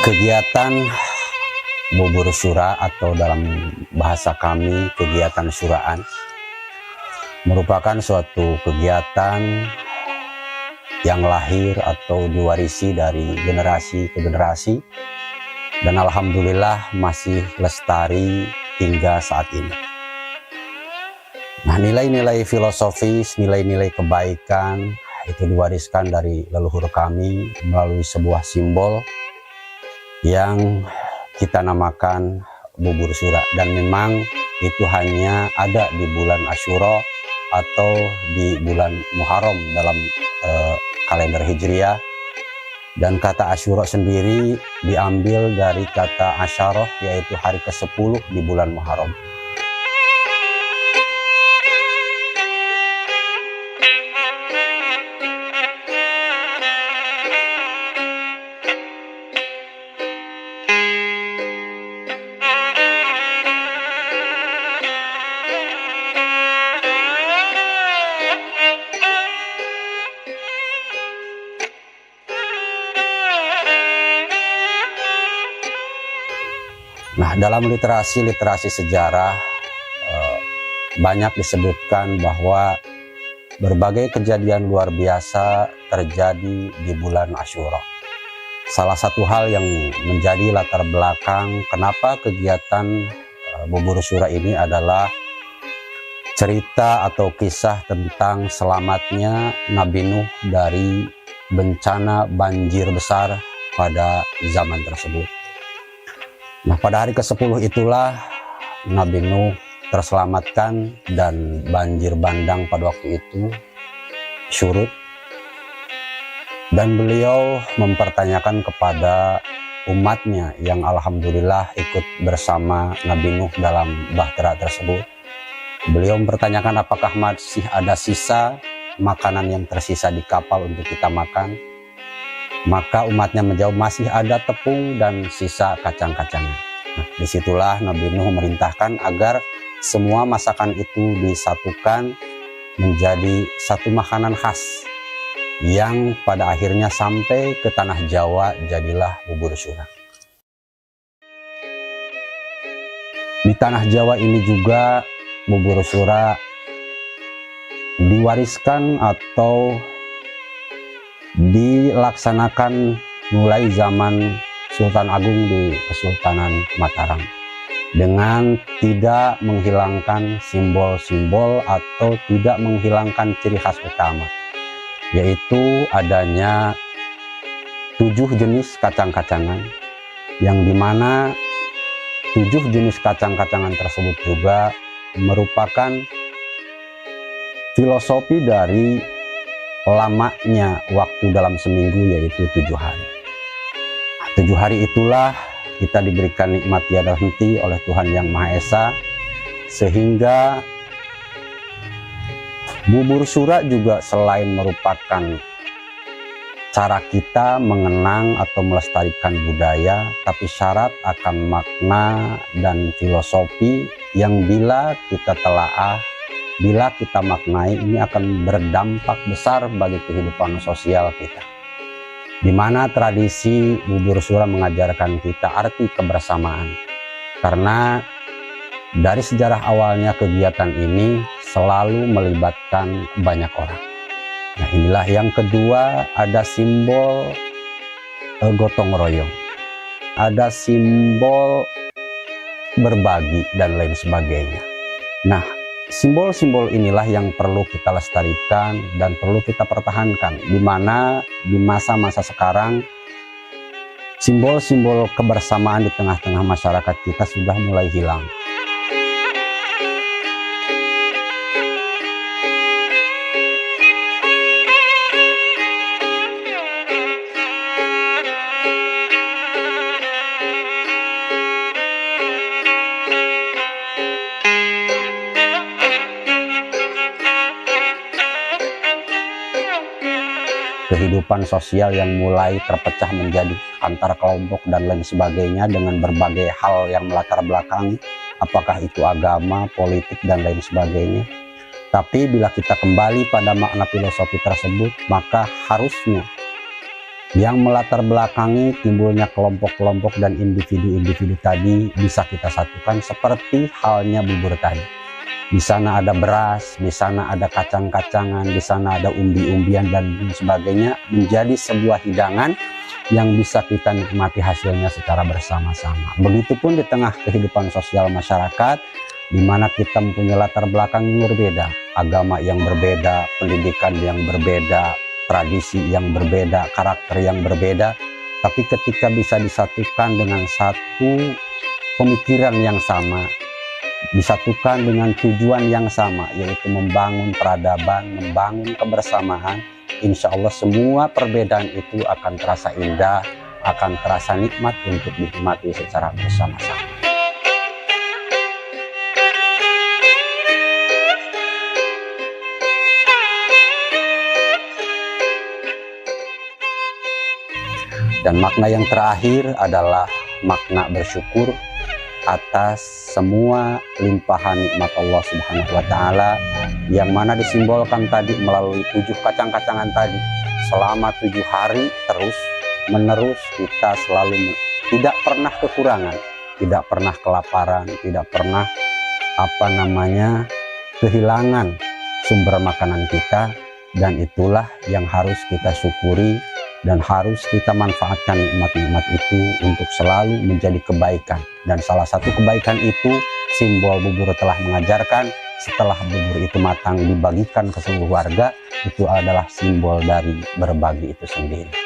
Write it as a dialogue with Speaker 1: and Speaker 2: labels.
Speaker 1: Kegiatan bubur syura atau dalam bahasa kami kegiatan syuraan merupakan suatu kegiatan yang lahir atau diwarisi dari generasi ke generasi dan alhamdulillah masih lestari hingga saat ini. Nah, nilai-nilai filosofis, nilai-nilai kebaikan itu diwariskan dari leluhur kami melalui sebuah simbol yang kita namakan bubur syura, dan memang itu hanya ada di bulan Asyura atau di bulan Muharram dalam kalender Hijriah. Dan kata Asyura sendiri diambil dari kata Asyarah, yaitu hari ke-10 di bulan Muharram. Nah, dalam literasi sejarah banyak disebutkan bahwa berbagai kejadian luar biasa terjadi di bulan Asyura. Salah satu hal yang menjadi latar belakang kenapa kegiatan bubur syura ini adalah cerita atau kisah tentang selamatnya Nabi Nuh dari bencana banjir besar pada zaman tersebut. Nah, pada hari ke-10 itulah Nabi Nuh terselamatkan dan banjir bandang pada waktu itu surut. Dan beliau mempertanyakan kepada umatnya yang alhamdulillah ikut bersama Nabi Nuh dalam bahtera tersebut. Beliau mempertanyakan apakah masih ada sisa makanan yang tersisa di kapal untuk kita makan. Maka umatnya menjawab masih ada tepung dan sisa kacang-kacangan. Nah, disitulah Nabi Nuh memerintahkan agar semua masakan itu disatukan menjadi satu makanan khas yang pada akhirnya sampai ke tanah Jawa jadilah bubur syura. Di tanah Jawa ini juga bubur syura diwariskan atau dilaksanakan mulai zaman Sultan Agung di Kesultanan Mataram dengan tidak menghilangkan simbol-simbol atau tidak menghilangkan ciri khas utama, yaitu adanya 7 jenis kacang-kacangan, yang dimana 7 jenis kacang-kacangan tersebut juga merupakan filosofi dari lamanya waktu dalam seminggu, yaitu 7 hari. 7 hari itulah kita diberikan nikmat tiada henti oleh Tuhan Yang Maha Esa, sehingga bubur syura juga selain merupakan cara kita mengenang atau melestarikan budaya, tapi syarat akan makna dan filosofi yang bila kita telaah, bila kita maknai, ini akan berdampak besar bagi kehidupan sosial kita. Di mana tradisi bubur syura mengajarkan kita arti kebersamaan. Karena dari sejarah awalnya kegiatan ini selalu melibatkan banyak orang. Nah, inilah yang kedua, ada simbol gotong royong. Ada simbol berbagi dan lain sebagainya. Nah, simbol-simbol inilah yang perlu kita lestarikan dan perlu kita pertahankan, di mana di masa-masa sekarang simbol-simbol kebersamaan di tengah-tengah masyarakat kita sudah mulai hilang. Kehidupan sosial yang mulai terpecah menjadi antar kelompok dan lain sebagainya dengan berbagai hal yang melatar belakangi, apakah itu agama, politik, dan lain sebagainya. Tapi bila kita kembali pada makna filosofi tersebut, maka harusnya yang melatar belakangi timbulnya kelompok-kelompok dan individu-individu tadi bisa kita satukan seperti halnya bubur tadi. Di sana ada beras, di sana ada kacang-kacangan, di sana ada umbi-umbian dan sebagainya, menjadi sebuah hidangan yang bisa kita nikmati hasilnya secara bersama-sama. Begitupun di tengah kehidupan sosial masyarakat, di mana kita mempunyai latar belakang yang berbeda, agama yang berbeda, pendidikan yang berbeda, tradisi yang berbeda, karakter yang berbeda, tapi ketika bisa disatukan dengan satu pemikiran yang sama, disatukan dengan tujuan yang sama, yaitu membangun peradaban, membangun kebersamaan, insya Allah semua perbedaan itu akan terasa indah, akan terasa nikmat untuk dinikmati secara bersama-sama. Dan makna yang terakhir adalah makna bersyukur atas semua limpahan nikmat Allah Subhanahu wa Ta'ala, yang mana disimbolkan tadi melalui 7 kacang-kacangan tadi. Selama 7 hari terus menerus kita selalu tidak pernah kekurangan, tidak pernah kelaparan, tidak pernah kehilangan sumber makanan kita, dan itulah yang harus kita syukuri dan harus kita manfaatkan nikmat-nikmat itu untuk selalu menjadi kebaikan. Dan salah satu kebaikan itu, simbol bubur telah mengajarkan, setelah bubur itu matang dibagikan ke seluruh warga, itu adalah simbol dari berbagi itu sendiri.